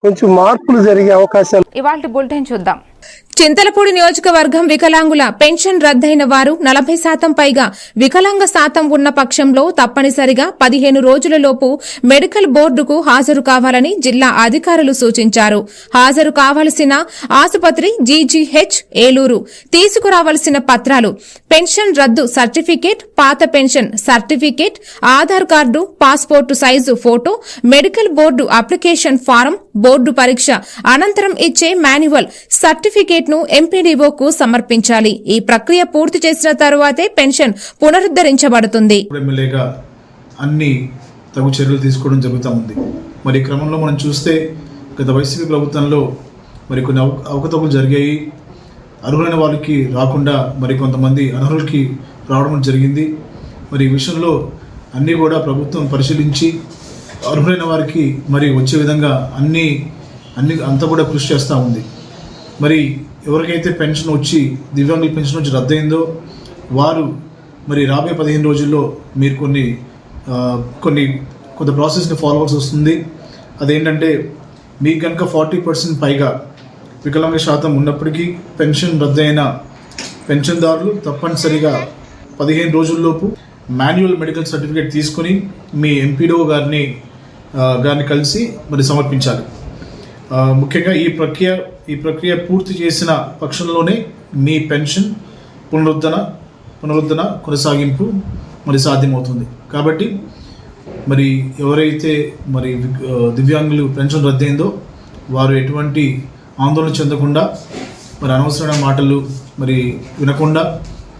కొంచెం మార్పులు జరిగే అవకాశాలు. ఇవాల్టి బులెటిన్ చూద్దాం. చింతలపూడి నియోజకవర్గం వికలాంగుల పెన్షన్ రద్దయిన వారు 40% పైగా వికలాంగ శాతం ఉన్న పక్షంలో తప్పనిసరిగా 15 రోజులలోపు మెడికల్ బోర్డుకు హాజరు కావాలని జిల్లా అధికారులు సూచించారు. హాజరు కావాల్సిన ఆసుపత్రి జీజీహెచ్ ఏలూరు. తీసుకురావాల్సిన పత్రాలు: పెన్షన్ రద్దు సర్టిఫికేట్, పాత pension certificate, Aadhaar card, passport size photo, medical board application form, board పరీక్ష అనంతరం ఇచ్చే మాన్యువల్ సర్టిఫికేట్ ను ఎంపీడీఓకు సమర్పించాలి. ఈ ప్రక్రియ పూర్తి చేసిన తరువాతే పెన్షన్ పునరుద్ధరించబడుతుంది. ఎమ్మెల్యేగా అన్ని తగు చర్యలు తీసుకోవడం జరుగుతూ ఉంది. మరి క్రమంలో మనం చూస్తే గత వైసీపీ ప్రభుత్వంలో మరి కొన్ని అవకతవకలు జరిగాయి. అర్హులైన వాళ్ళకి రాకుండా మరి కొంతమంది అనర్హులకి రావడం జరిగింది. మరి ఈ విషయంలో అన్నీ కూడా ప్రభుత్వం పరిశీలించి అర్హులైన వారికి మరి వచ్చే విధంగా అంతా కూడా కృషి చేస్తూ ఉంది. మరి ఎవరికైతే పెన్షన్ వచ్చి దివ్యాంగుల పెన్షన్ వచ్చి రద్దయిందో వారు మరి రాబోయే 15 రోజుల్లో మీరు కొంత ప్రాసెస్ని ఫాలో అవ్వాల్సి వస్తుంది. అదేంటంటే మీకు కనుక 40% పైగా వికలాంగ శాతం ఉన్నప్పటికీ పెన్షన్ రద్దయిన పెన్షన్దారులు తప్పనిసరిగా 15 రోజుల్లోపు మాన్యువల్ మెడికల్ సర్టిఫికేట్ తీసుకొని మీ ఎంపీడీఓ గారిని కలిసి మరి సమర్పించాలి. ముఖ్యంగా ఈ ప్రక్రియ పూర్తి చేసిన పక్షంలోనే మీ పెన్షన్ పునరుద్ధరణ కొనసాగింపు మరి సాధ్యమవుతుంది. కాబట్టి మరి ఎవరైతే మరి దివ్యాంగులు పెన్షన్ రద్దయిందో వారు ఎటువంటి ఆందోళన చెందకుండా మరి అనవసరమైన మాటలు మరి వినకుండా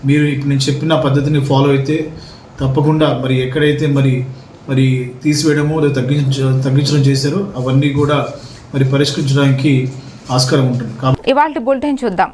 మీరు ఇప్పుడు నేను చెప్పిన పద్ధతిని ఫాలో అయితే తప్పకుండా మరి ఎక్కడైతే మరి తీసివేయడము లేదా తగ్గించడం చేశారో అవన్నీ కూడా మరి పరిష్కరించడానికి ఆస్కారం ఉంటుంది. ఇవాల్టి బులెటిన్ చూద్దాం.